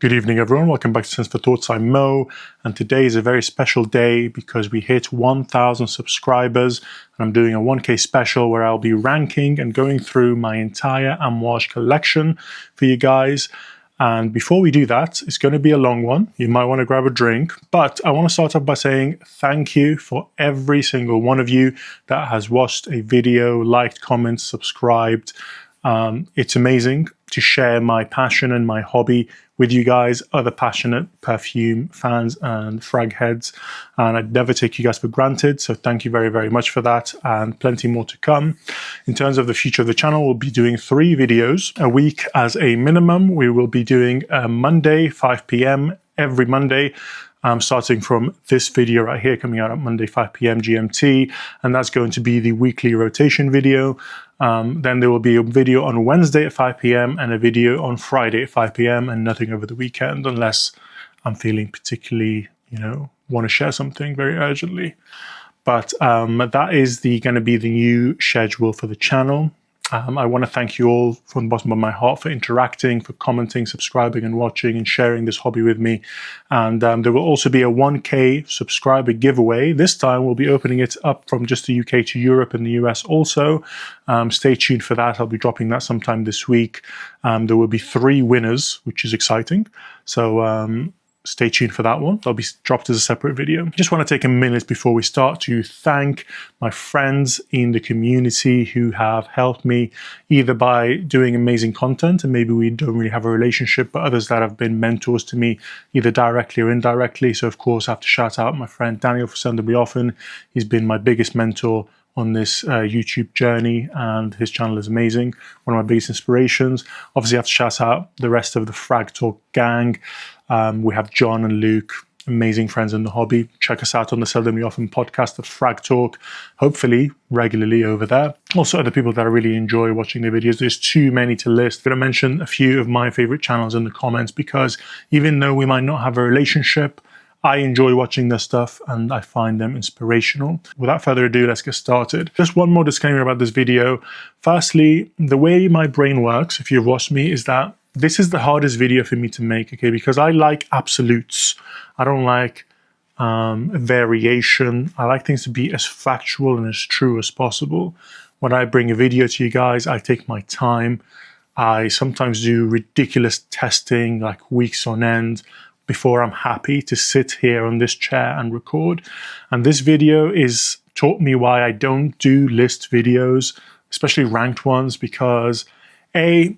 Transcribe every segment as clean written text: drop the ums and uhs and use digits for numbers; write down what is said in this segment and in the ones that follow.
Good evening, everyone. Welcome back to Sense for Thoughts. I'm Mo, and today is a very special day because we hit 1,000 subscribers, and I'm doing a 1K special where I'll be ranking and going through my entire Amouage collection for you guys. And before we do that, it's going to be a long one. You might want to grab a drink, but I want to start off by saying thank you for every single one of you that has watched a video, liked, commented, subscribed. It's amazing to share my passion and my hobby with you guys, other passionate perfume fans and frag heads. And I'd never take you guys for granted. So thank you very, very much for that, and plenty more to come. In terms of the future of the channel, we'll be doing 3 videos a week as a minimum. We will be doing a Monday, 5 p.m. every Monday. Starting from this video right here, coming out on Monday, 5 p.m. GMT, and that's going to be the weekly rotation video. Then there will be a video on Wednesday at 5 p.m. and a video on Friday at 5 p.m. and nothing over the weekend, unless I'm feeling particularly, want to share something very urgently. But that is going to be the new schedule for the channel. I want to thank you all from the bottom of my heart for interacting, for commenting, subscribing and watching and sharing this hobby with me. And there will also be a 1K subscriber giveaway. This time we'll be opening it up from just the UK to Europe and the US also. Stay tuned for that. I'll be dropping that sometime this week. There will be 3 winners, which is exciting. So stay tuned for that one. They'll be dropped as a separate video. Just want to take a minute before we start to thank my friends in the community who have helped me either by doing amazing content, and maybe we don't really have a relationship, but others that have been mentors to me either directly or indirectly. So of course I have to shout out my friend Daniel for sending me often. He's been my biggest mentor on this YouTube journey, and his channel is amazing. One of my biggest inspirations. Obviously I have to shout out the rest of the Frag Talk gang. We have John and Luke, amazing friends in the hobby. Check us out on the Seldomly Often podcast of Frag Talk, hopefully regularly over there. Also other people that I really enjoy watching their videos. There's too many to list. I'm going to mention a few of my favorite channels in the comments, because even though we might not have a relationship, I enjoy watching their stuff and I find them inspirational. Without further ado, let's get started. Just one more disclaimer about this video. Firstly, the way my brain works, if you've watched me, is that this is the hardest video for me to make, okay? Because I like absolutes. I don't like variation. I like things to be as factual and as true as possible. When I bring a video to you guys, I take my time. I sometimes do ridiculous testing, like weeks on end, before I'm happy to sit here on this chair and record. And this video is taught me why I don't do list videos, especially ranked ones, because I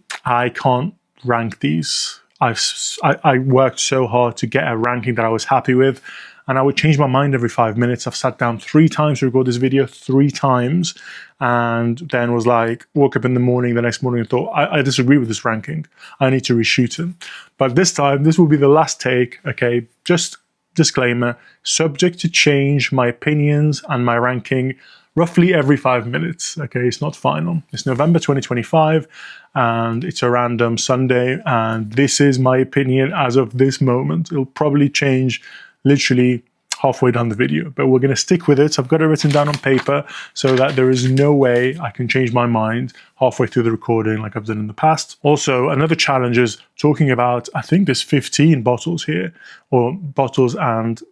can't rank these. I worked so hard to get a ranking that I was happy with, and I would change my mind every 5 minutes. I've sat down 3 times to record this video, 3 times, and then was like, woke up in the morning, the next morning, and thought, I disagree with this ranking. I need to reshoot it. But this time, this will be the last take, okay? Just disclaimer, subject to change, my opinions and my ranking roughly every 5 minutes, okay? It's not final. It's November 2025, and it's a random Sunday, and this is my opinion as of this moment. It'll probably change literally halfway down the video, but we're going to stick with it. I've got it written down on paper so that there is no way I can change my mind halfway through the recording like I've done in the past. Also, another challenge is talking about, I think there's 15 bottles here, or bottles and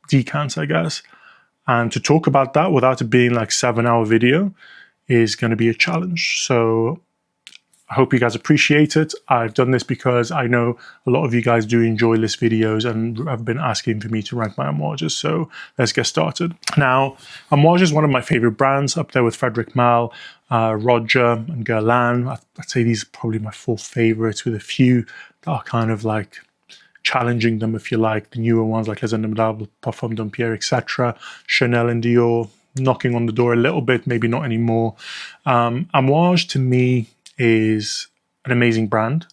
decants, I guess. And to talk about that without it being like 7-hour video is going to be a challenge. So I hope you guys appreciate it. I've done this because I know a lot of you guys do enjoy list videos and have been asking for me to rank my Amouages. So let's get started. Now, Amouage is one of my favorite brands, up there with Frederic Malle, Roger and Guerlain. I'd say these are probably my 4 favorites, with a few that are kind of like challenging them, if you like. The newer ones like Les Innombrables, Parfum d'Empire, etc. Chanel and Dior knocking on the door a little bit, maybe not anymore. Amouage to me is an amazing brand.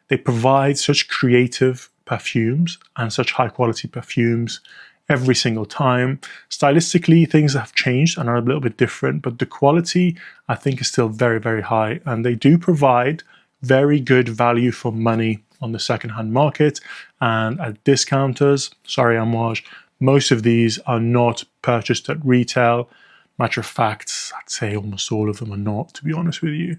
They provide such creative perfumes and such high quality perfumes every single time. Stylistically, things have changed and are a little bit different, but the quality I think is still very, very high. And they do provide very good value for money on the secondhand market and at discounters. Sorry, Amouage, most of these are not purchased at retail. Matter of fact, I'd say almost all of them are not, to be honest with you.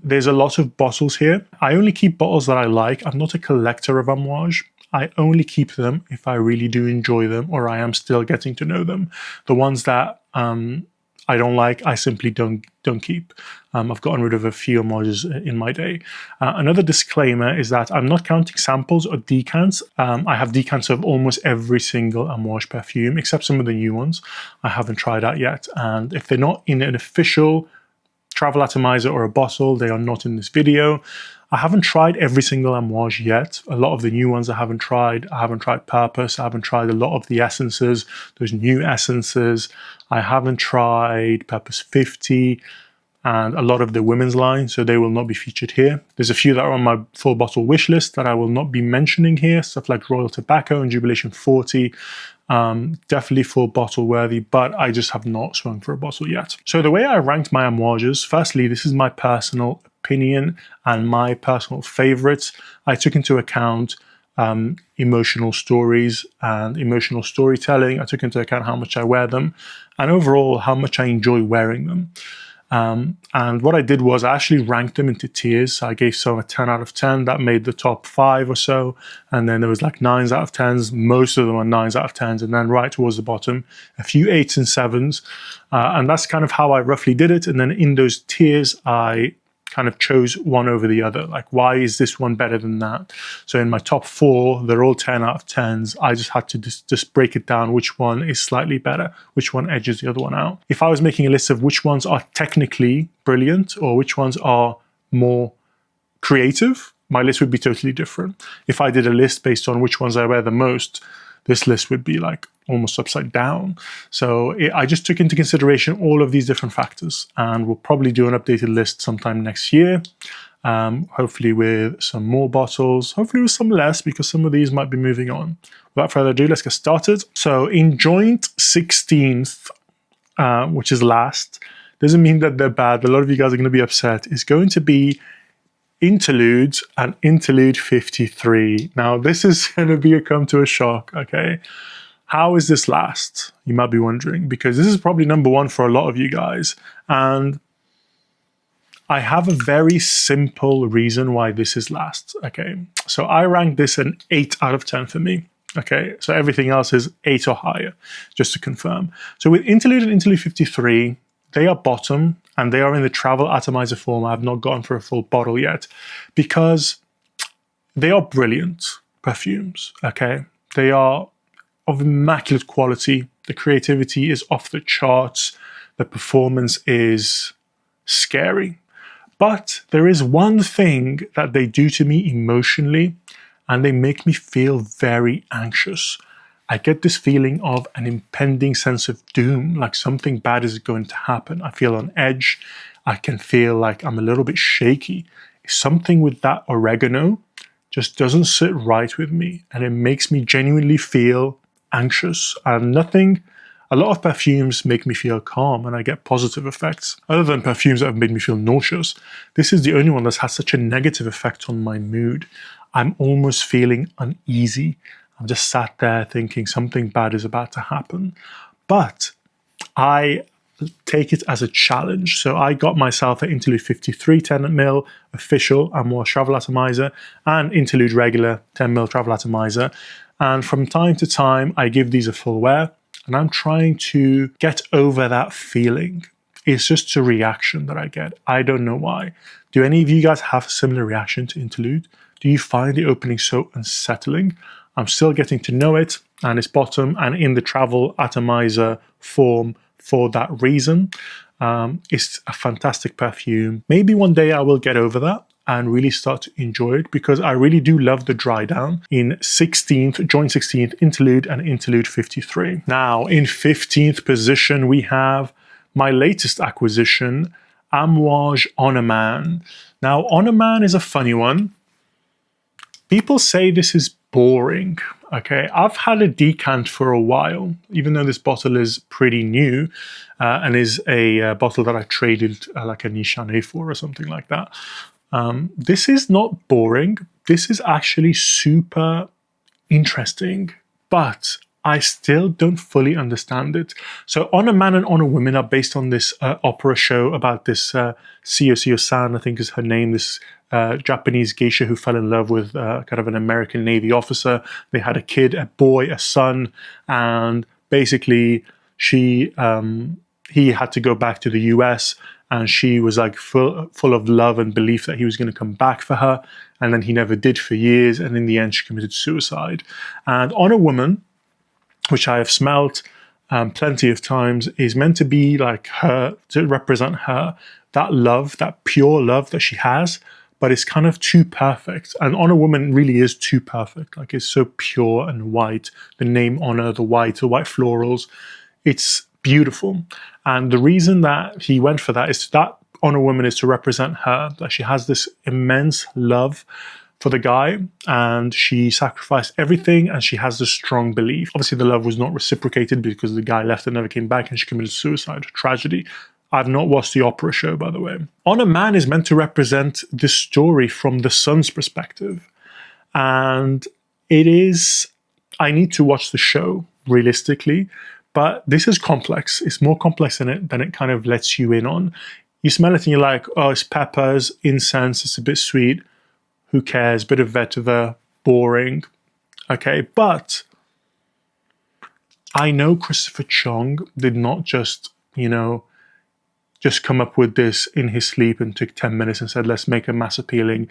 There's a lot of bottles here. I only keep bottles that I like. I'm not a collector of Amouage. I only keep them if I really do enjoy them or I am still getting to know them. The ones that I don't like, I simply don't keep. I've gotten rid of a few Amouages in my day. Another disclaimer is that I'm not counting samples or decants. I have decants of almost every single Amouage perfume, except some of the new ones. I haven't tried out yet. And if they're not in an official travel atomizer or a bottle, they are not in this video. I haven't tried every single Amouage yet. A lot of the new ones I haven't tried. I haven't tried Purpose. I haven't tried a lot of the essences, those new essences. I haven't tried Purpose 50 and a lot of the women's line, so they will not be featured here. There's a few that are on my full bottle wish list that I will not be mentioning here, stuff like Royal Tobacco and Jubilation 40. Definitely full bottle worthy, but I just have not swung for a bottle yet. So the way I ranked my Amouages, firstly, this is my personal opinion and my personal favorites. I took into account emotional stories and emotional storytelling. I took into account how much I wear them and overall how much I enjoy wearing them. And what I did was I actually ranked them into tiers. So I gave some a 10 out of 10 that made the top 5 or so. And then there was like 9s out of 10s. Most of them are 9s out of 10s. And then right towards the bottom, a few 8s and 7s. And that's kind of how I roughly did it. And then in those tiers, I kind of chose one over the other. Like, why is this one better than that? So in my top 4, they're all 10 out of 10s. I just had to just break it down which one is slightly better, which one edges the other one out. If I was making a list of which ones are technically brilliant or which ones are more creative, my list would be totally different. If I did a list based on which ones I wear the most, this list would be like almost upside down. So I just took into consideration all of these different factors, and we'll probably do an updated list sometime next year. Hopefully with some more bottles, hopefully with some less, because some of these might be moving on. Without further ado, let's get started. So in joint 16th, which is last, doesn't mean that they're bad. A lot of you guys are going to be upset. It's going to be Interludes and Interlude 53. Now, this is going to be a come to a shock, okay? How is this last? You might be wondering, because this is probably number 1 for a lot of you guys. And I have a very simple reason why this is last, okay? So I rank this an 8 out of 10 for me, okay? So everything else is 8 or higher, just to confirm. So with Interlude and Interlude 53, they are bottom, and they are in the travel atomizer form. I have not gone for a full bottle yet because they are brilliant perfumes, okay? They are of immaculate quality. The creativity is off the charts. The performance is scary. But there is one thing that they do to me emotionally, and they make me feel very anxious. I get this feeling of an impending sense of doom, like something bad is going to happen. I feel on edge. I can feel like I'm a little bit shaky. Something with that oregano just doesn't sit right with me, and it makes me genuinely feel anxious. And a lot of perfumes make me feel calm and I get positive effects. Other than perfumes that have made me feel nauseous, this is the only one that's had such a negative effect on my mood. I'm almost feeling uneasy. I'm just sat there thinking something bad is about to happen. But I take it as a challenge. So I got myself an Interlude 53 10ml official Amouage travel atomizer and Interlude regular 10ml travel atomizer. And from time to time, I give these a full wear, and I'm trying to get over that feeling. It's just a reaction that I get. I don't know why. Do any of you guys have a similar reaction to Interlude? Do you find the opening so unsettling? I'm still getting to know it, and it's bottom and in the travel atomizer form for that reason. It's a fantastic perfume. Maybe one day I will get over that and really start to enjoy it, because I really do love the dry down in 16th, joint 16th, Interlude and Interlude 53. Now, in 15th position, we have my latest acquisition, Amouage On A Man. Now, On A Man is a funny one. People say this is boring, okay? I've had a decant for a while, even though this bottle is pretty new and is a bottle that I traded like a Nishané for or something like that. This is not boring. This is actually super interesting, but I still don't fully understand it. So On a Man and On a Woman are based on this opera show about this Seo-san, I think is her name, this Japanese geisha who fell in love with kind of an American Navy officer. They had a kid, a boy, a son, and basically he had to go back to the US, and she was like full of love and belief that he was going to come back for her, and then he never did for years, and in the end she committed suicide. And On a Woman, which I have smelt plenty of times, is meant to be like her, to represent her, that love, that pure love that she has, but it's kind of too perfect. And On a Woman really is too perfect. Like, it's so pure and white. The name Honor, the white florals, it's beautiful. And the reason that he went for that is that On a Woman is to represent her, that she has this immense love for the guy, and she sacrificed everything, and she has this strong belief. Obviously, the love was not reciprocated because the guy left and never came back, and she committed suicide. Tragedy. I've not watched the opera show, by the way. On a Man is meant to represent this story from the son's perspective. And it is, I need to watch the show, realistically, but this is complex. It's more complex than it kind of lets you in on. You smell it and you're like, oh, it's peppers, incense, it's a bit sweet. Who cares? Bit of vetiver, boring. Okay, but I know Christopher Chong did not just come up with this in his sleep and took 10 minutes and said, let's make a mass appealing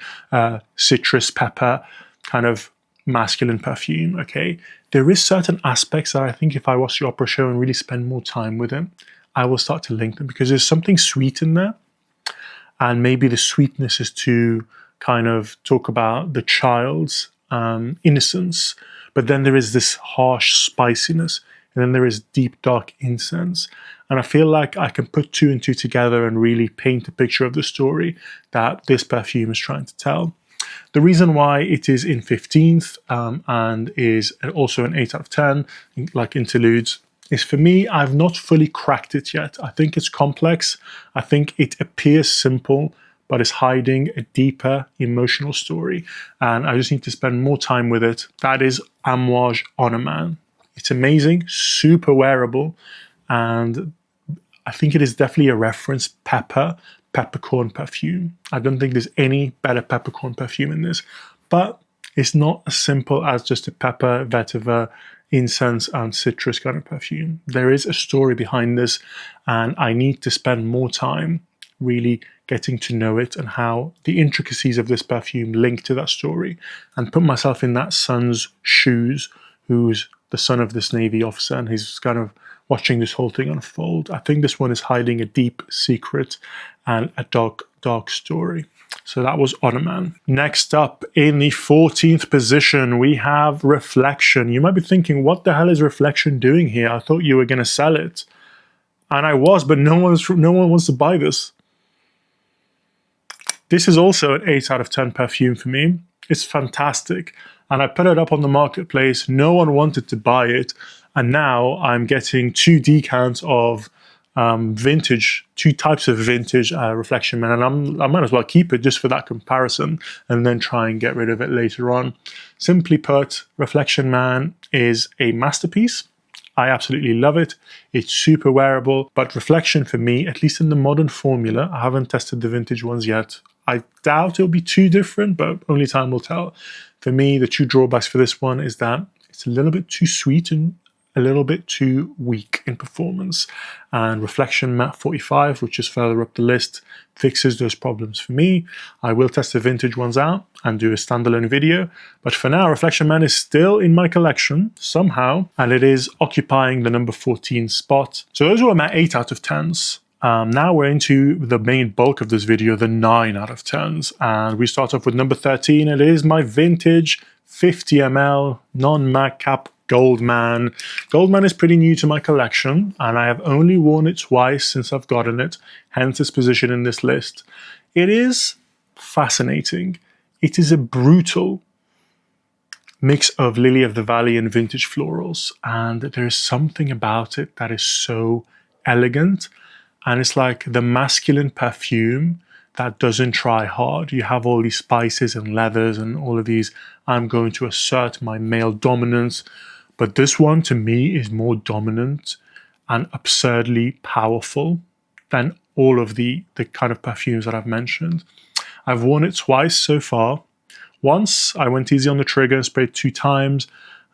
citrus pepper kind of masculine perfume, okay? There is certain aspects that I think if I watch the opera show and really spend more time with it, I will start to link them, because there's something sweet in there. And maybe the sweetness is to kind of talk about the child's innocence, but then there is this harsh spiciness, and then there is deep, dark incense. And I feel like I can put two and two together and really paint a picture of the story that this perfume is trying to tell. The reason why it is in 15th and is also an 8 out of 10, like interludes, is for me, I've not fully cracked it yet. I think it's complex. I think it appears simple, but it's hiding a deeper emotional story. And I just need to spend more time with it. That is Amouage On a Man. It's amazing, super wearable, and I think it is definitely a reference peppercorn perfume. I don't think there's any better peppercorn perfume in this, but it's not as simple as just a pepper, vetiver, incense, and citrus kind of perfume. There is a story behind this, and I need to spend more time really getting to know it and how the intricacies of this perfume link to that story, and put myself in that son's shoes, who's the son of this Navy officer, and he's kind of watching this whole thing unfold. I think this one is hiding a deep secret and a dark story. So that was On a Man. Next up, in the 14th position, we have Reflection. You might be thinking, what the hell is Reflection doing here? I thought you were going to sell it. And I was, but no one wants to buy this. This is also an 8 out of 10 perfume for me. It's fantastic. And I put it up on the marketplace. No one wanted to buy it. And now I'm getting 2 decants of vintage, 2 types of vintage Reflection Man. And I might as well keep it just for that comparison and then try and get rid of it later on. Simply put, Reflection Man is a masterpiece. I absolutely love it. It's super wearable, but Reflection for me, at least in the modern formula, I haven't tested the vintage ones yet. I doubt it'll be too different, but only time will tell. For me, the 2 drawbacks for this one is that it's a little bit too sweet and a little bit too weak in performance. And Reflection Matte 45, which is further up the list, fixes those problems for me. I will test the vintage ones out and do a standalone video. But for now, Reflection Man is still in my collection somehow, and it is occupying the number 14 spot. So those were my 8 out of 10s. Now we're into the main bulk of this video, the 9 out of 10s. And we start off with number 13. It is my vintage 50 ml non-mag cap Goldman. Goldman is pretty new to my collection, and I have only worn it twice since I've gotten it, hence its position in this list. It is fascinating. It is a brutal mix of Lily of the Valley and vintage florals, and there is something about it that is so elegant, and it's like the masculine perfume that doesn't try hard. You have all these spices and leathers and all of these, I'm going to assert my male dominance, But this one to me is more dominant and absurdly powerful than all of the kind of perfumes that I've mentioned. I've worn it twice so far. Once I went easy on the trigger and sprayed 2 times,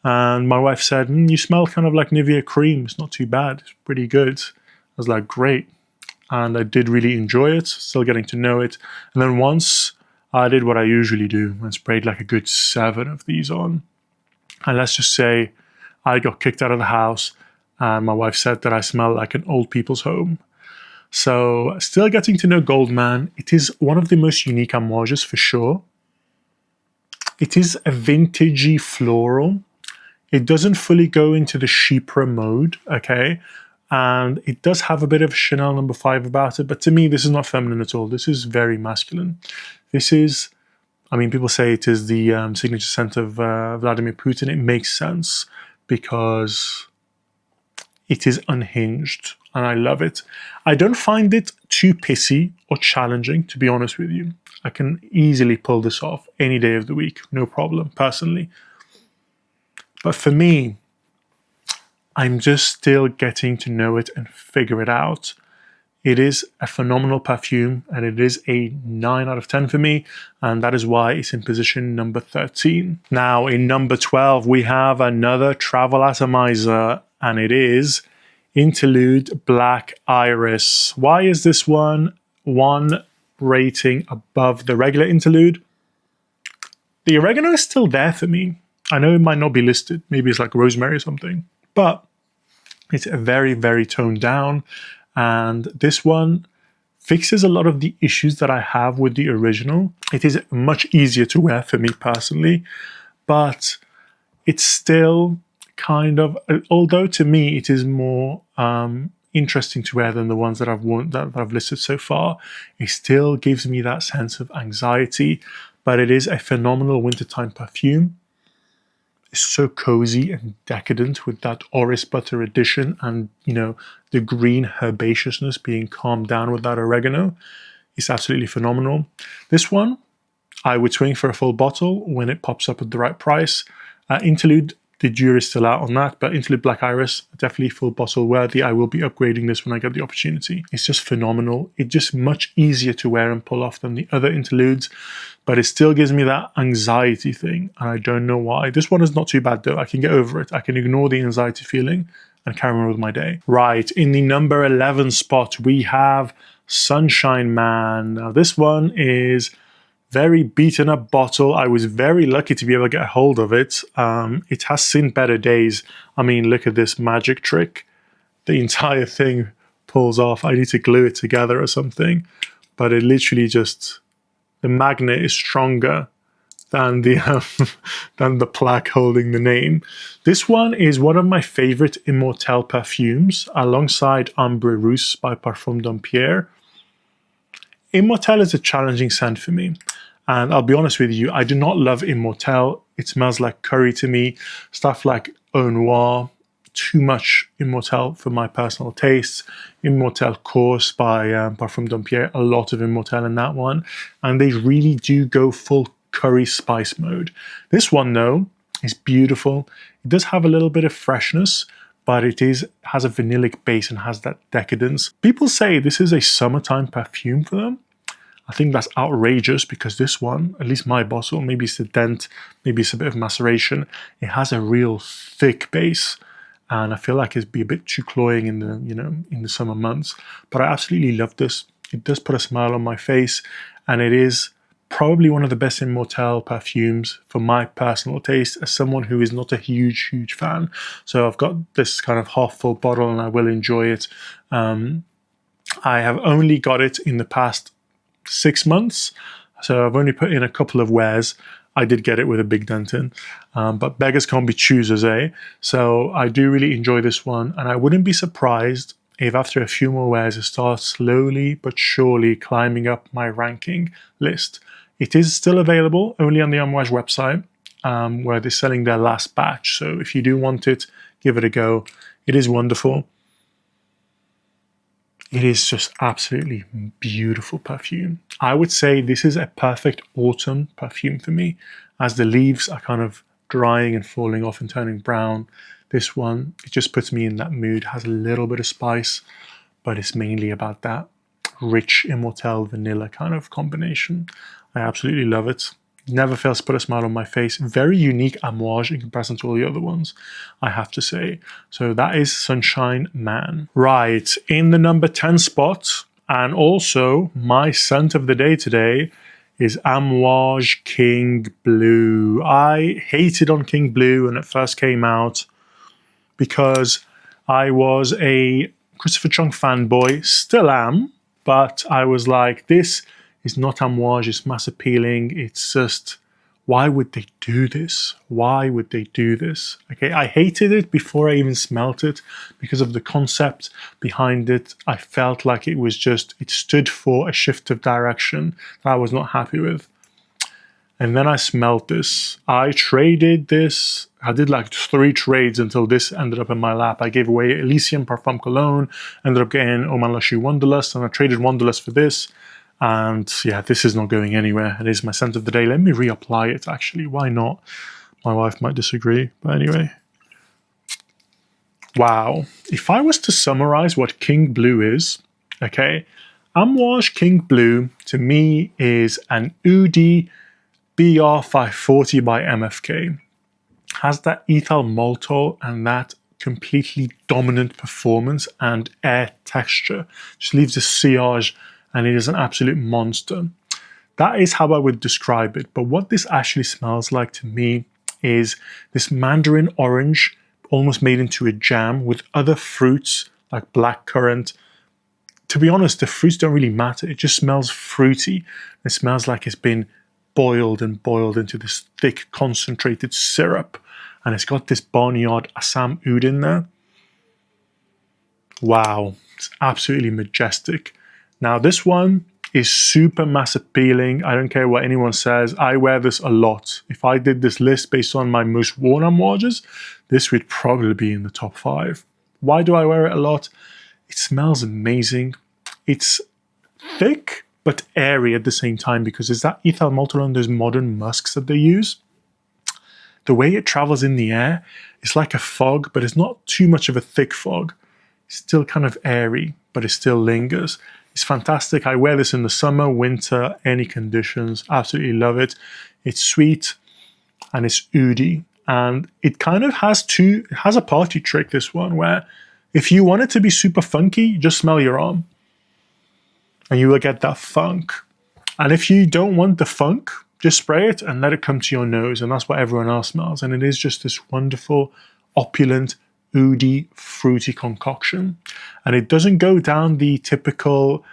and my wife said, you smell kind of like Nivea cream. It's not too bad. It's pretty good. I was like, great. And I did really enjoy it, still getting to know it. And then once I did what I usually do and sprayed like a good 7 of these on. And let's just say I got kicked out of the house and my wife said that I smell like an old people's home. So still getting to know Goldman. It is one of the most unique Amouages for sure. It is a vintagey floral. It doesn't fully go into the chypre mode, okay? And it does have a bit of Chanel No. 5 about it, but to me, this is not feminine at all. This is very masculine. This is, I mean, people say it is the signature scent of Vladimir Putin. It makes sense because it is unhinged, and I love it. I don't find it too pissy or challenging, to be honest with you. I can easily pull this off any day of the week, no problem, personally. But for me, I'm just still getting to know it and figure it out. It is a phenomenal perfume, and it is a 9 out of 10 for me, and that is why it's in position number 13. Now, in number 12, we have another travel atomizer, and it is Interlude Black Iris. Why is this one rating above the regular Interlude? The oregano is still there for me. I know it might not be listed. Maybe it's like rosemary or something. But it's a very, very toned down. And this one fixes a lot of the issues that I have with the original. It is much easier to wear for me personally. But it's still kind of, although to me it is more interesting to wear than the ones that I've worn, that I've listed so far, it still gives me that sense of anxiety. But it is a phenomenal wintertime perfume. It's so cozy and decadent with that Orris butter addition and, you know, the green herbaceousness being calmed down with that oregano. It's absolutely phenomenal. This one, I would swing for a full bottle when it pops up at the right price. Interlude, the jury's still out on that, but Interlude Black Iris, definitely full bottle worthy. I will be upgrading this when I get the opportunity. It's just phenomenal. It's just much easier to wear and pull off than the other interludes, but it still gives me that anxiety thing, and I don't know why. This one is not too bad though. I can get over it. I can ignore the anxiety feeling and carry on with my day. Right, in the number 11 spot, we have Sunshine Man. Now this one is very beaten up bottle. I was very lucky to be able to get a hold of it. It has seen better days. I mean, look at this magic trick. The entire thing pulls off. I need to glue it together or something, but it literally just, the magnet is stronger than the plaque holding the name. This one is one of my favorite Immortelle perfumes, alongside Ambre Rousse by Parfum d'Empierre. Immortelle is a challenging scent for me. And I'll be honest with you, I do not love Immortelle. It smells like curry to me. Stuff like Eau Noire, too much Immortelle for my personal tastes. Immortelle Course by Parfum d'Empierre, a lot of Immortelle in that one. And they really do go full curry spice mode. This one, though, is beautiful. It does have a little bit of freshness, but it has a vanillic base and has that decadence. People say this is a summertime perfume for them. I think that's outrageous because this one, at least my bottle, maybe it's a dent, maybe it's a bit of maceration. It has a real thick base, and I feel like it'd be a bit too cloying in the, you know, in the summer months. But I absolutely love this. It does put a smile on my face, and it is probably one of the best Immortelle perfumes for my personal taste, as someone who is not a huge fan. So I've got this kind of half full bottle and I will enjoy it. I have only got it in the past 6 months, so I've only put in a couple of wears. I did get it with a big dent in, but beggars can't be choosers, eh? So I do really enjoy this one, and I wouldn't be surprised if after a few more wears it starts slowly but surely climbing up my ranking list. It is still available only on the Amouage website, where they're selling their last batch. So if you do want it, give it a go. It is wonderful. It is just absolutely beautiful perfume. I would say this is a perfect autumn perfume for me, as the leaves are kind of drying and falling off and turning brown. This one, it just puts me in that mood. Has a little bit of spice, but it's mainly about that rich Immortelle vanilla kind of combination. I absolutely love it. Never fails to put a smile on my face. Very unique Amouage in comparison to all the other ones, I have to say. So that is Sunshine Man. Right, in the number 10 spot, and also my scent of the day today, is Amouage King Blue. I hated on King Blue when it first came out because I was a Christopher Chung fanboy, still am, but I was like, this is not Amouage, it's mass appealing, it's just, why would they do this? Why would they do this? Okay, I hated it before I even smelt it because of the concept behind it. I felt like it was just, it stood for a shift of direction that I was not happy with. And then I smelled this. I traded this. I did like 3 trades until this ended up in my lap. I gave away Elysium Parfum Cologne, ended up getting Oh Man Lush Wanderlust, and I traded Wanderlust for this. And yeah, this is not going anywhere. It is my scent of the day. Let me reapply it, actually. Why not? My wife might disagree. But anyway. Wow. If I was to summarize what King Blue is, okay, Amouage King Blue, to me, is an Oudi BR540 by MFK. Has that ethyl maltol and that completely dominant performance and air texture. Just leaves a sillage, and it is an absolute monster. That is how I would describe it. But what this actually smells like to me is this mandarin orange, almost made into a jam with other fruits like blackcurrant. To be honest, the fruits don't really matter. It just smells fruity. It smells like it's been boiled and boiled into this thick, concentrated syrup. And it's got this barnyard Assam oud in there. Wow, it's absolutely majestic. Now, this one is super mass appealing. I don't care what anyone says. I wear this a lot. If I did this list based on my most worn Amouages, this would probably be in the top 5. Why do I wear it a lot? It smells amazing. It's thick, but airy at the same time because it's that ethyl maltol and those modern musks that they use. The way it travels in the air, it's like a fog, but it's not too much of a thick fog. It's still kind of airy, but it still lingers. It's fantastic. I wear this in the summer, winter, any conditions. Absolutely love it. It's sweet and it's oudi. And it kind of has it has a party trick, this one, where if you want it to be super funky, just smell your arm. And you will get that funk. And if you don't want the funk, just spray it and let it come to your nose. And that's what everyone else smells. And it is just this wonderful, opulent, oudi, fruity concoction. And it doesn't go down the typical,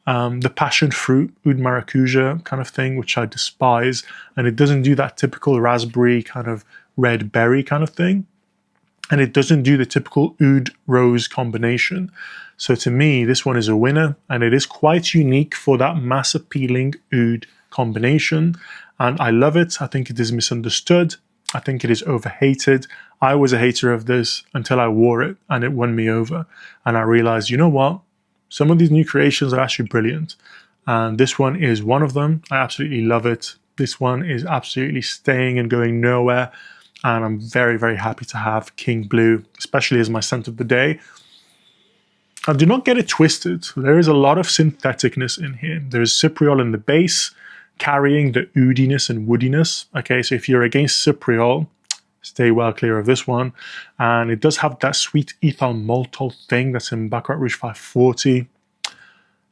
the passion fruit, oud maracuja kind of thing, which I despise. And it doesn't do that typical raspberry kind of red berry kind of thing. And it doesn't do the typical oud rose combination. So to me, this one is a winner, and it is quite unique for that mass appealing oud combination. And I love it. I think it is misunderstood. I think it is overhated. I was a hater of this until I wore it and it won me over. And I realized, you know what? Some of these new creations are actually brilliant. And this one is one of them. I absolutely love it. This one is absolutely staying and going nowhere. And I'm very, very happy to have King Blue, especially as my scent of the day. And do not get it twisted. There is a lot of syntheticness in here. There is cypriol in the base, carrying the oudiness and woodiness. Okay, so if you're against cypriol, stay well clear of this one. And it does have that sweet ethyl maltol thing that's in Baccarat Rouge 540.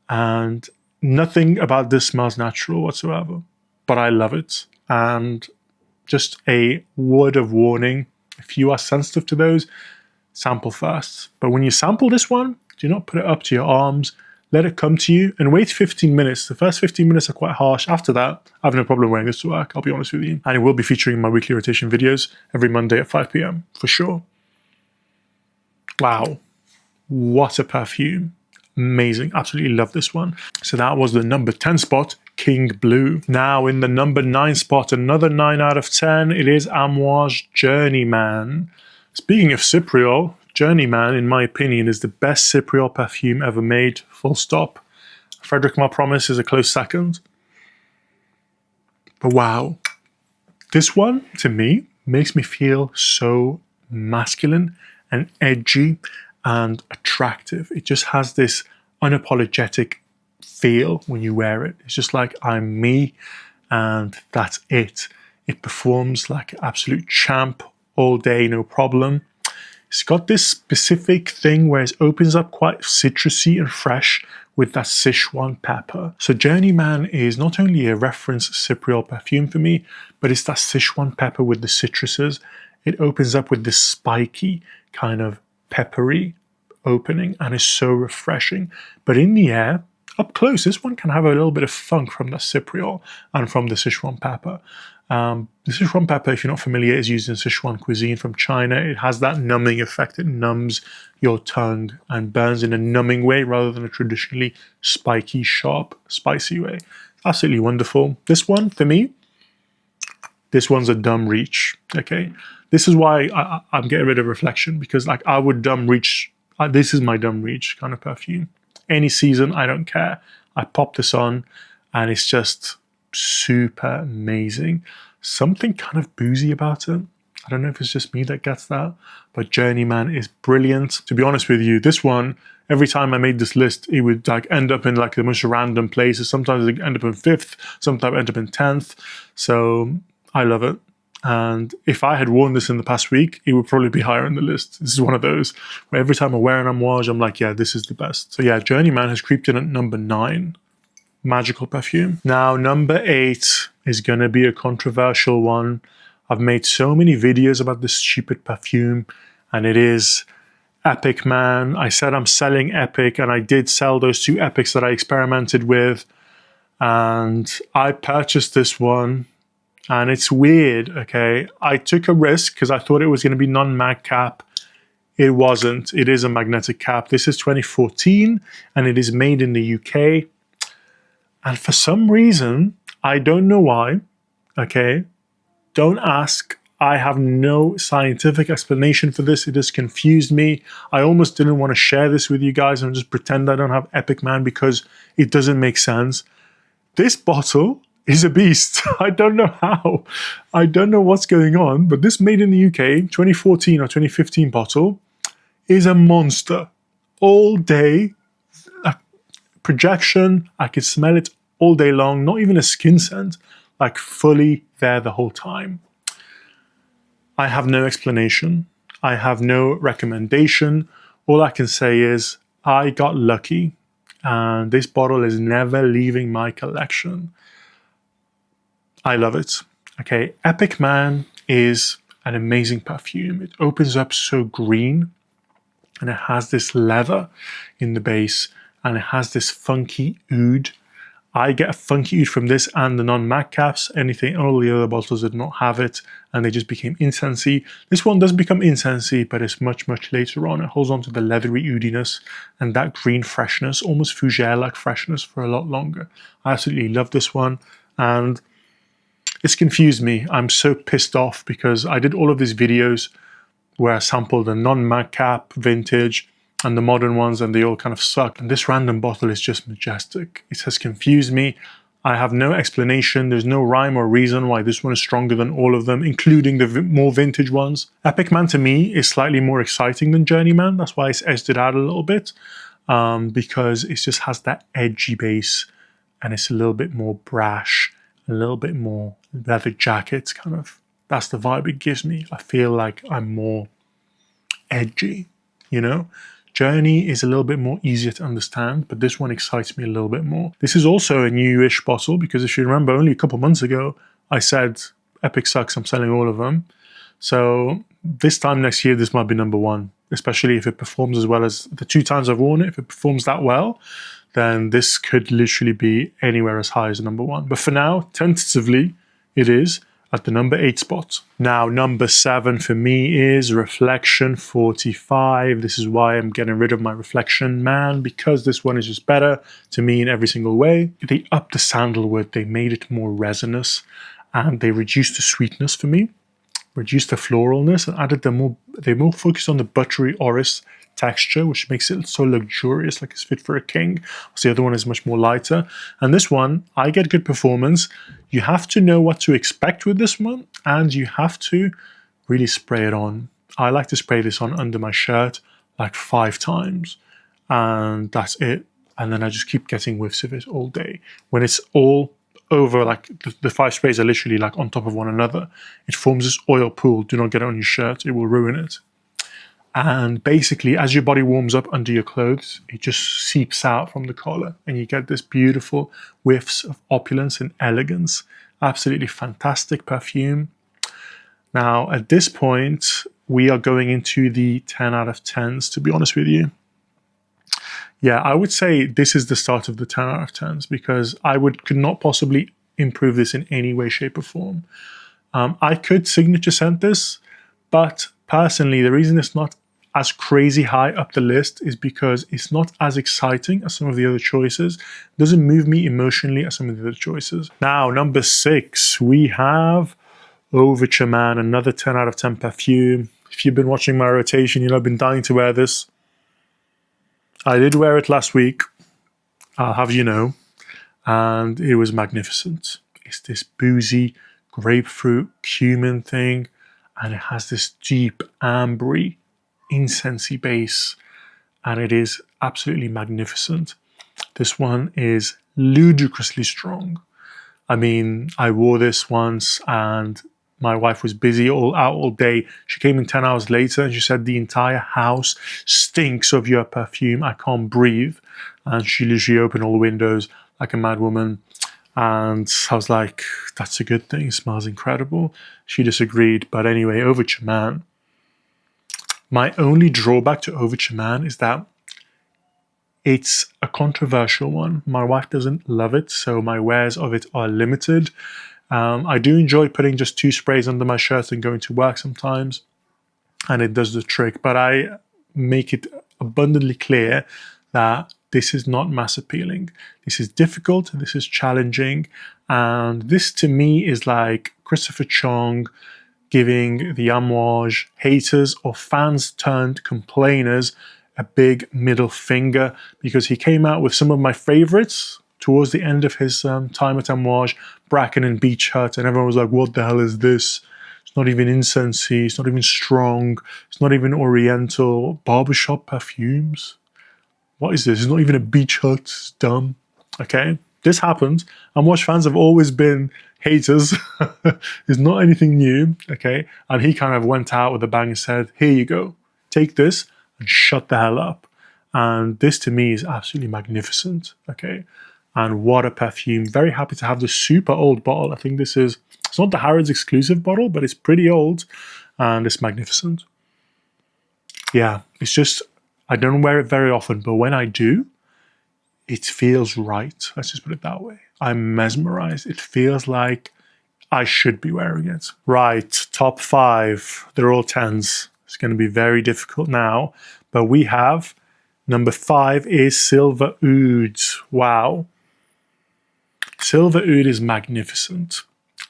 And nothing about this smells natural whatsoever. But I love it. And just a word of warning, if you are sensitive to those, sample first. But when you sample this one, do not put it up to your arms. Let it come to you and wait 15 minutes. The first 15 minutes are quite harsh. After that, I have no problem wearing this to work, I'll be honest with you. And it will be featuring in my weekly rotation videos every Monday at 5 p.m. for sure. Wow. What a perfume. Amazing. Absolutely love this one. So that was the number 10 spot, King Blue. Now in the number 9 spot, another 9 out of 10, it is Amouage Journeyman. Speaking of cypriol, Journeyman, in my opinion, is the best cypriol perfume ever made, full stop. Frederic Ma Promise is a close second. But wow, this one, to me, makes me feel so masculine and edgy and attractive. It just has this unapologetic feel when you wear it. It's just like, I'm me and that's it. It performs like an absolute champ all day, no problem. It's got this specific thing where it opens up quite citrusy and fresh with that Sichuan pepper. So Journeyman is not only a reference Cypriol perfume for me, but it's that Sichuan pepper with the citruses. It opens up with this spiky kind of peppery opening and is so refreshing. But in the air, up close, this one can have a little bit of funk from the Cypriol and from the Sichuan pepper. The Sichuan pepper, if you're not familiar, is used in Sichuan cuisine from China. It has that numbing effect. It numbs your tongue and burns in a numbing way rather than a traditionally spiky, sharp, spicy way. Absolutely wonderful. This one, for me, this one's a dumb reach, okay? This is why I'm getting rid of Reflection, because like I would dumb reach, this is my dumb reach kind of perfume. Any season, I don't care. I pop this on and it's just super amazing. Something kind of boozy about it. I don't know if it's just me that gets that, but Journeyman is brilliant. To be honest with you, this one, every time I made this list, it would like end up in like the most random places. Sometimes it end up in 5th, sometimes end up in 10th. So I love it. And if I had worn this in the past week, it would probably be higher on the list. This is one of those where every time I wear an Amouage, I'm like, yeah, this is the best. So yeah, Journeyman has creeped in at number 9. Magical perfume. Now, number 8 is going to be a controversial one. I've made so many videos about this stupid perfume, and it is Epic Man. I said I'm selling Epic, and I did sell those 2 Epics that I experimented with. And I purchased this one, and it's weird, okay? I took a risk because I thought it was going to be non-mag cap. It wasn't. It is a magnetic cap. This is 2014, and it is made in the UK. And for some reason, I don't know why, okay? Don't ask. I have no scientific explanation for this. It just confused me. I almost didn't want to share this with you guys and just pretend I don't have Epic Man because it doesn't make sense. This bottle is a beast. I don't know how. I don't know what's going on, but this made in the UK 2014 or 2015 bottle is a monster. All day, projection, I could smell it all day long, not even a skin scent, like fully there the whole time. I have no explanation. I have no recommendation. All I can say is I got lucky, and this bottle is never leaving my collection. I love it. Okay, Epic Man is an amazing perfume. It opens up so green, and it has this leather in the base, and it has this funky oud. I get a funky oud from this and the non-mag caps. All the other bottles did not have it, and they just became incensey. This one does become incensey, but it's much, much later on. It holds on to the leathery oudiness and that green freshness, almost fougere-like freshness for a lot longer. I absolutely love this one, and it's confused me. I'm so pissed off because I did all of these videos where I sampled the non-mag cap vintage and the modern ones, and they all kind of suck. And this random bottle is just majestic. It has confused me. I have no explanation. There's no rhyme or reason why this one is stronger than all of them, including the more vintage ones. Epic Man to me is slightly more exciting than Journeyman. That's why it's edged it out a little bit, because it just has that edgy base, and it's a little bit more brash, a little bit more leather jacket kind of. That's the vibe it gives me. I feel like I'm more edgy, you know? Journey is a little bit more easier to understand, but this one excites me a little bit more. This is also a newish bottle, because if you remember, only a couple months ago, I said, Epic sucks, I'm selling all of them. So this time next year, this might be number 1, especially if it performs as well as the 2 times I've worn it. If it performs that well, then this could literally be anywhere as high as number 1. But for now, tentatively, it is at the number 8 spot. Now, number 7 for me is Reflection 45. This is why I'm getting rid of my Reflection Man, because this one is just better to me in every single way. They upped the sandalwood, they made it more resinous, and they reduced the sweetness for me, reduced the floralness, and added they more focused on the buttery orris texture, which makes it so luxurious, like it's fit for a king. So the other one is much more lighter. And this one, I get good performance. You have to know what to expect with this one, and you have to really spray it on. I like to spray this on under my shirt like 5 times, and that's it. And then I just keep getting whiffs of it all day. When it's all over, like the 5 sprays are literally like on top of one another, it forms this oil pool. Do not get it on your shirt, it will ruin it. And basically, as your body warms up under your clothes, it just seeps out from the collar, and you get this beautiful whiffs of opulence and elegance. Absolutely fantastic perfume. Now, at this point, we are going into the 10 out of 10s, to be honest with you. Yeah, I would say this is the start of the 10 out of 10s, because I could not possibly improve this in any way, shape, or form. I could signature scent this, but personally, the reason it's not as crazy high up the list is because it's not as exciting as some of the other choices. It doesn't move me emotionally as some of the other choices. Now, number 6, we have Overture Man, another 10 out of 10 perfume. If you've been watching my rotation, you know I've been dying to wear this. I did wear it last week, I'll have you know, and it was magnificent. It's this boozy grapefruit cumin thing, and it has this deep ambery incensey base, and it is absolutely magnificent. This one is ludicrously strong. I mean, I wore this once and my wife was busy out all day. She came in 10 hours later and she said, the entire house stinks of your perfume. I can't breathe. And she literally opened all the windows like a mad woman. And I was like, that's a good thing. It smells incredible. She disagreed. But anyway, Overture Man. My only drawback to Overture Man is that it's a controversial one. My wife doesn't love it, so my wears of it are limited. I do enjoy putting just 2 sprays under my shirt and going to work sometimes, and it does the trick. But I make it abundantly clear that this is not mass appealing. This is difficult, this is challenging, and this to me is like Christopher Chong giving the Amouage haters or fans turned complainers a big middle finger, because he came out with some of my favorites towards the end of his time at Amouage, Bracken and Beach Hut, and everyone was like, what the hell is this? It's not even incensey, it's not even strong, it's not even oriental. Barbershop perfumes? What is this? It's not even a Beach Hut, it's dumb. Okay, this happened. Amouage fans have always been haters. It's not anything new, okay? And he kind of went out with a bang and said, here you go, take this and shut the hell up. And this to me is absolutely magnificent, okay? And what a perfume. Very happy to have this super old bottle. I think this is, it's not the Harrods exclusive bottle, but it's pretty old and it's magnificent. Yeah, it's just, I don't wear it very often, but when I do, it feels right. Let's just put it that way. I'm mesmerized. It feels like I should be wearing it. Right, top 5. They're all 10s. It's going to be very difficult now. But we have, number 5 is Silver Oud. Wow. Silver Oud is magnificent.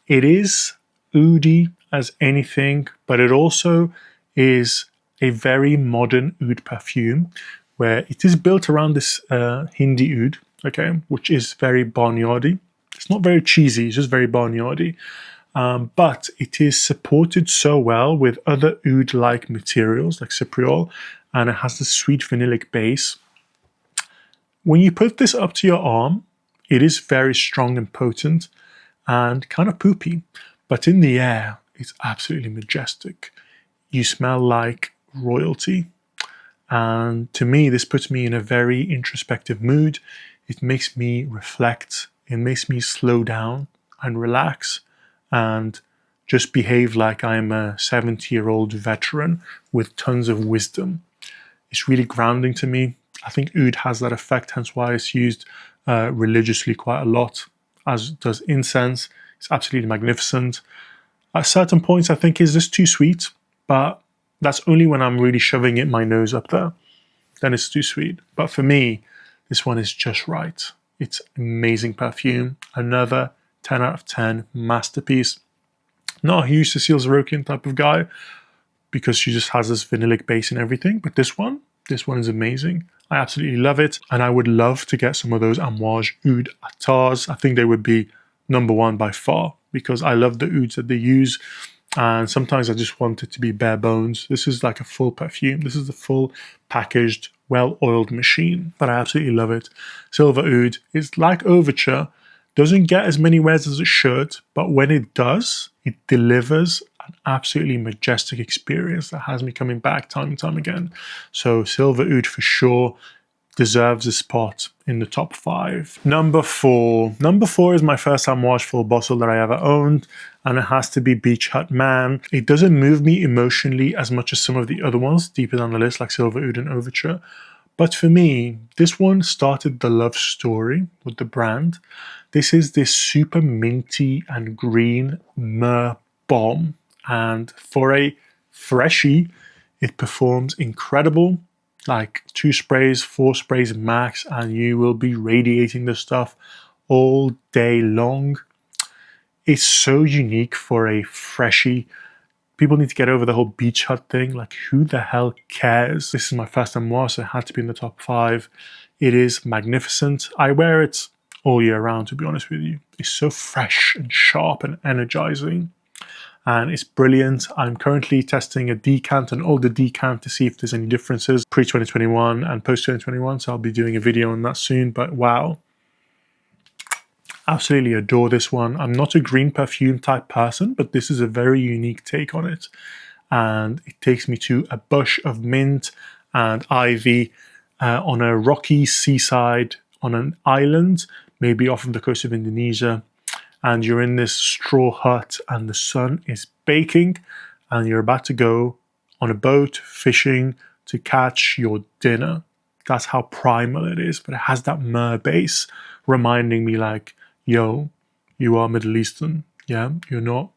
It is oudy as anything, but it also is a very modern oud perfume, where it is built around this Hindi oud, okay, which is very barnyardy. It's not very cheesy, it's just very barnyardy. But it is supported so well with other oud-like materials like cypriol, and it has this sweet vanillic base. When you put this up to your arm, it is very strong and potent and kind of poopy, but in the air, it's absolutely majestic. You smell like royalty. And to me, this puts me in a very introspective mood. It makes me reflect. It makes me slow down and relax and just behave like I'm a 70-year-old veteran with tons of wisdom. It's really grounding to me. I think oud has that effect, hence why it's used religiously quite a lot, as does incense. It's absolutely magnificent. At certain points, I think, is this too sweet? But that's only when I'm really shoving it my nose up there. Then it's too sweet. But for me, this one is just right. It's amazing perfume. Another 10 out of 10 masterpiece. Not a huge Cecile Zarokian type of guy, because she just has this vanillic base and everything. But this one This one is amazing. I absolutely love it. And I would love to get some of those Amouage Oud Attars. I think they would be number one by far because I love the ouds that they use. And sometimes I just want it to be bare bones. This is like a full perfume. This is the full packaged, well-oiled machine. But I absolutely love it. Silver Oud is like Overture. Doesn't get as many wears as it should. But when it does, it delivers an absolutely majestic experience that has me coming back time and time again. So Silver Oud for sure deserves a spot in the top 5. Number 4. Number 4 is my first Amouage full bottle that I ever owned, and it has to be Beach Hut Man. It doesn't move me emotionally as much as some of the other ones deeper down the list, like Silver Oud and Overture. But for me, this one started the love story with the brand. This is this super minty and green myrrh bomb. And for a freshie, it performs incredible. Like 2 sprays, 4 sprays max, and you will be radiating this stuff all day long. It's so unique for a freshie. People need to get over the whole beach hut thing. Like, who the hell cares? This is my first Amouage, so it had to be in the top 5. It is magnificent. I wear it all year round, to be honest with you. It's so fresh and sharp and energizing. And it's brilliant. I'm currently testing a decant, an older decant, to see if there's any differences pre-2021 and post-2021. So I'll be doing a video on that soon. But wow, absolutely adore this one. I'm not a green perfume type person, but this is a very unique take on it. And it takes me to a bush of mint and ivy on a rocky seaside on an island, maybe off of the coast of Indonesia. And you're in this straw hut and the sun is baking and you're about to go on a boat fishing to catch your dinner. That's how primal it is, but it has that myrrh base reminding me like, yo, you are Middle Eastern. Yeah, you're not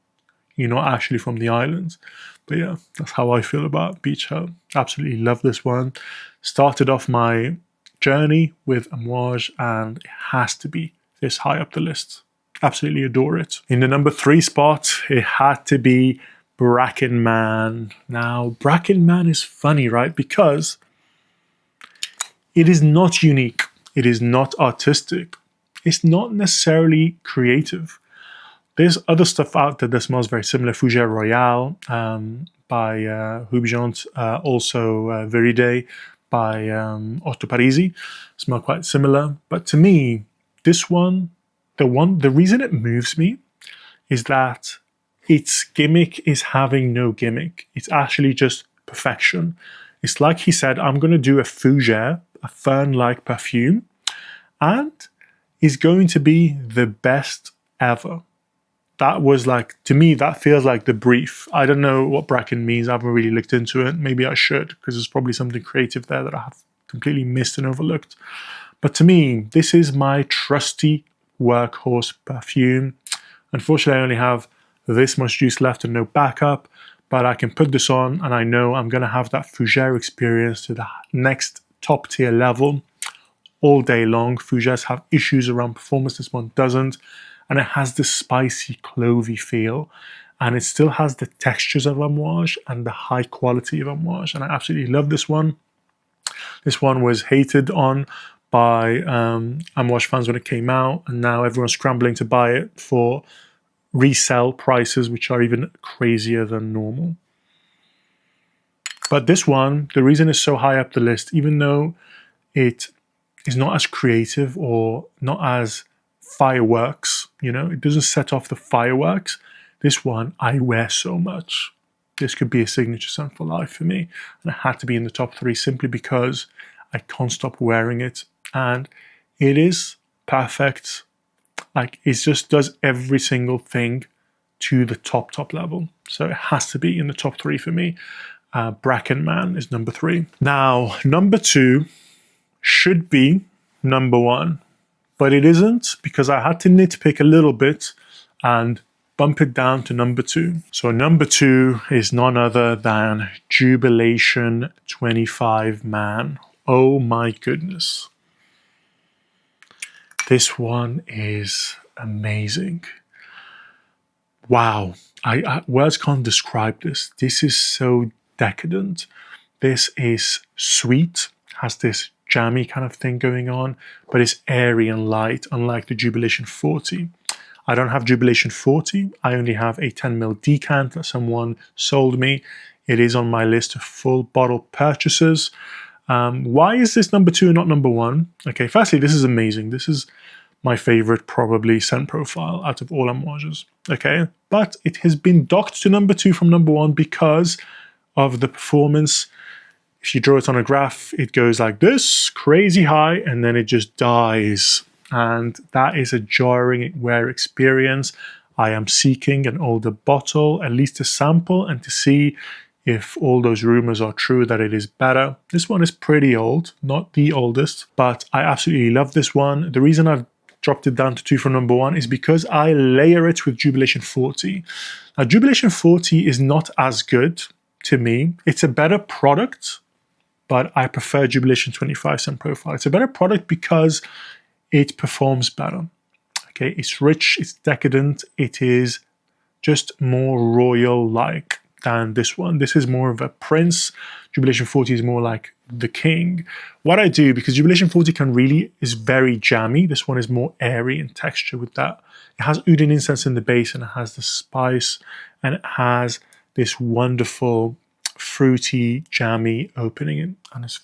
actually from the islands. But yeah, that's how I feel about Beach Hut. Absolutely love this one. Started off my journey with Amouage and it has to be this high up the list. Absolutely adore it. In the number 3 spot, it had to be Bracken Man. Now, Bracken Man is funny, right? Because it is not unique. It is not artistic. It's not necessarily creative. There's other stuff out there that smells very similar. Fougère Royale by Hubigent, also Veride by Otto Parisi. Smell quite similar. But to me, this one, the reason it moves me is that its gimmick is having no gimmick. It's actually just perfection. It's like he said, I'm going to do a fougère, a fern-like perfume, and it's going to be the best ever. That was like, to me, that feels like the brief. I don't know what Bracken means. I haven't really looked into it. Maybe I should, because there's probably something creative there that I have completely missed and overlooked. But to me, this is my trusty workhorse perfume. Unfortunately, I only have this much juice left and no backup, but I can put this on and I know I'm going to have that fougère experience to the next top tier level all day long. Fougères have issues around performance. This one doesn't. And it has this spicy, clovey feel. And it still has the textures of Amouage and the high quality of Amouage. And I absolutely love this one. This one was hated on by Amouage fans when it came out, and now everyone's scrambling to buy it for resale prices, which are even crazier than normal. But this one, the reason it's so high up the list, even though it is not as creative or not as fireworks, it doesn't set off the fireworks. This one I wear so much. This could be a signature scent for life for me, and it had to be in the top 3 simply because I can't stop wearing it. And it is perfect. Like, it just does every single thing to the top level. So it has to be in the top 3 for me. Bracken Man is number 3. Now, number 2 should be number 1, but it isn't because I had to nitpick a little bit and bump it down to number 2. So number 2 is none other than Jubilation 25 Man. Oh my goodness. This one is amazing. Wow. I words can't describe this. This is so decadent. This is sweet, has this jammy kind of thing going on, but it's airy and light, unlike the Jubilation 40. I don't have Jubilation 40. I only have a 10ml decant that someone sold me. It is on my list of full bottle purchases. Why is this number 2 and not number 1? Okay, firstly, this is amazing. This is my favorite, probably, scent profile out of all Amouages. Okay, but it has been docked to number 2 from number 1 because of the performance. If you draw it on a graph, it goes like this, crazy high, and then it just dies. And that is a jarring wear experience. I am seeking an older bottle, at least a sample, and to see if all those rumors are true that it is better. This one is pretty old, not the oldest, but I absolutely love this one. The reason I've dropped it down to 2 from number 1 is because I layer it with Jubilation 40. Now, Jubilation 40 is not as good to me. It's a better product, but I prefer Jubilation 25 scent profile. It's a better product because it performs better. Okay, it's rich, it's decadent, it is just more royal-like than this one. This is more of a prince. Jubilation 40 is more like the king. What I do, because Jubilation 40 is very jammy, this one is more airy in texture with that. It has oud and incense in the base, and it has the spice, and it has this wonderful fruity, jammy opening, and it's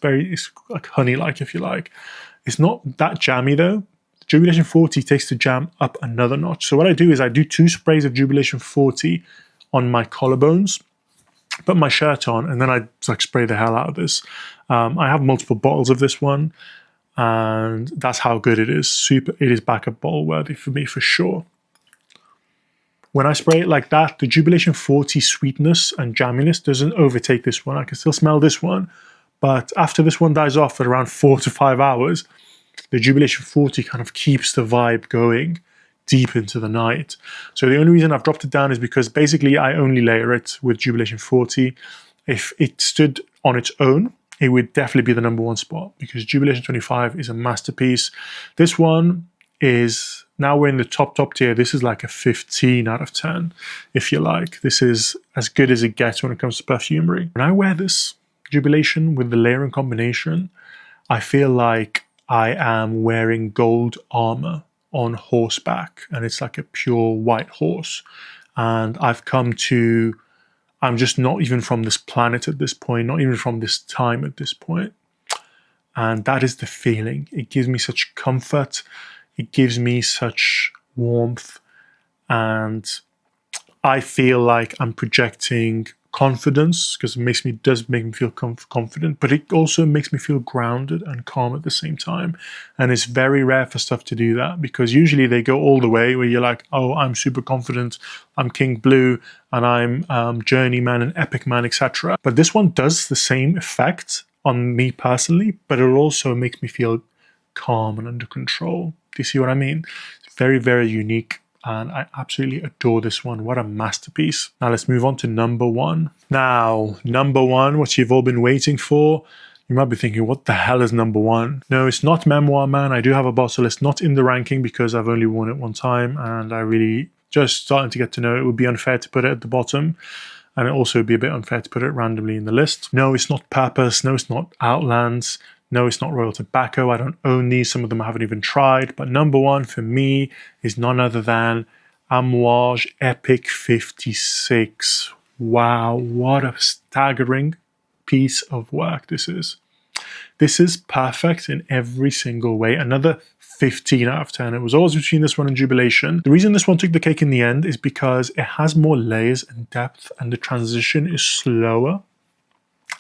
like honey-like, if you like. It's not that jammy though. Jubilation 40 takes the jam up another notch. So what I do is I do 2 sprays of Jubilation 40 on my collarbones, put my shirt on, and then I like spray the hell out of this. I have multiple bottles of this one, and that's how good it is. It is backup bottle worthy for me for sure. When I spray it like that, the Jubilation 40 sweetness and jamminess doesn't overtake this one. I can still smell this one, but after this one dies off at around 4 to 5 hours, the Jubilation 40 kind of keeps the vibe going deep into the night. So the only reason I've dropped it down is because basically I only layer it with Jubilation 40. If it stood on its own, it would definitely be the number 1 spot, because Jubilation 25 is a masterpiece. This one is, now we're in the top tier. This is like a 15 out of 10, if you like. This is as good as it gets when it comes to perfumery. When I wear this Jubilation with the layering combination, I feel like I am wearing gold armor on horseback, and it's like a pure white horse. And I'm just not even from this planet at this point, not even from this time at this point. And that is the feeling. It gives me such comfort. It gives me such warmth, and I feel like I'm projecting confidence, because it does make me feel confident, but it also makes me feel grounded and calm at the same time. And it's very rare for stuff to do that, because usually they go all the way where you're like, oh, I'm super confident, I'm King Blue, and I'm Journeyman and Epic Man, etc. But this one does the same effect on me personally, but it also makes me feel calm and under control. Do you see what I mean? It's very, very unique, and I absolutely adore this one. What a masterpiece. Now let's move on to number 1. Now, number 1, what you've all been waiting for. You might be thinking, what the hell is number 1? No, it's not Memoir Man. I do have a bottle. It's not in the ranking because I've only worn it one time, and I really just starting to get to know it. It would be unfair to put it at the bottom, and it also would be a bit unfair to put it randomly in the list. No, it's not Purpose. No, it's not Outlands. No, it's not Royal Tobacco. I don't own these. Some of them I haven't even tried. But number 1 for me is none other than Amouage Epic 56. Wow, what a staggering piece of work this is. This is perfect in every single way. Another 15 out of 10. It was always between this one and Jubilation. The reason this one took the cake in the end is because it has more layers and depth, and the transition is slower.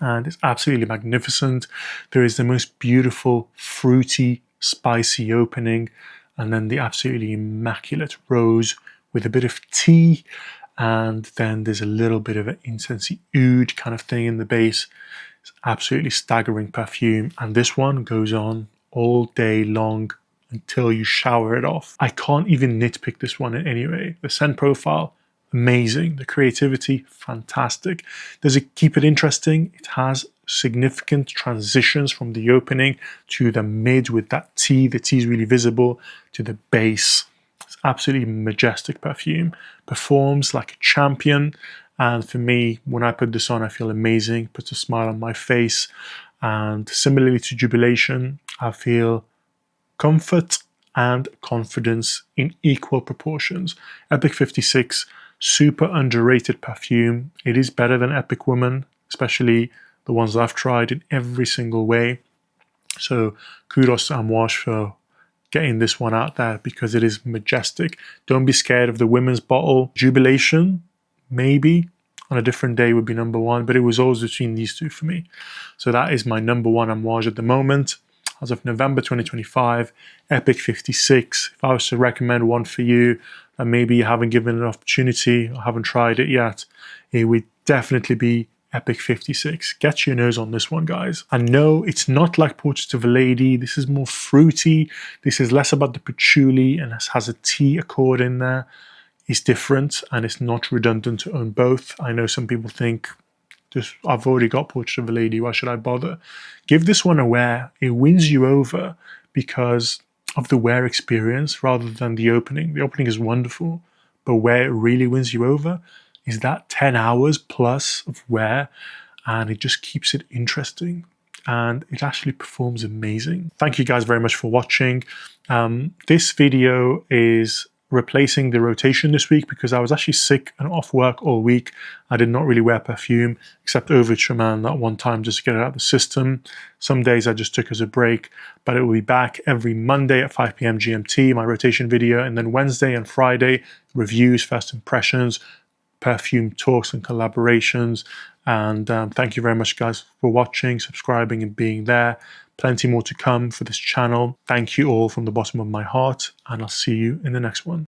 And it's absolutely magnificent. There is the most beautiful, fruity, spicy opening, and then the absolutely immaculate rose with a bit of tea, and then there's a little bit of an incensey oud kind of thing in the base. It's absolutely staggering perfume, and this one goes on all day long until you shower it off. I can't even nitpick this one in any way. The scent profile, amazing. The creativity, fantastic. Does it keep it interesting? It has significant transitions from the opening to the mid with that tea. The tea is really visible, to the base. It's absolutely majestic perfume. Performs like a champion, And for me, when I put this on, I feel amazing, puts a smile on my face. And similarly to Jubilation, I feel comfort and confidence in equal proportions. Epic 56, super underrated perfume. It is better than Epic Woman, especially the ones I've tried in every single way. So kudos to Amouage for getting this one out there because it is majestic. Don't be scared of the women's bottle. Jubilation, maybe on a different day would be number one, but it was always between these two for me. So that is my number one Amouage at the moment. As of November 2025, Epic 56. If I was to recommend one for you and maybe you haven't given it an opportunity or haven't tried it yet, it would definitely be Epic 56. Get your nose on this one, guys. And no, it's not like Portrait of a Lady. This is more fruity. This is less about the patchouli and has a tea accord in there. It's different and it's not redundant to own both. I know some people think, I've already got Portrait of a Lady, why should I bother? Give this one a wear. It wins you over because of the wear experience rather than the opening. The opening is wonderful, but where it really wins you over is that 10 hours plus of wear, and it just keeps it interesting and it actually performs amazing. Thank you guys very much for watching. This video is replacing the rotation this week because I was actually sick and off work all week. I did not really wear perfume except over Chemin that one time just to get it out of the system. Some days I just took as a break, but it will be back every Monday at 5 p.m. GMT, my rotation video, and then Wednesday and Friday, reviews, first impressions, perfume talks and collaborations. And thank you very much, guys, for watching, subscribing, and being there. Plenty more to come for this channel. Thank you all from the bottom of my heart, and I'll see you in the next one.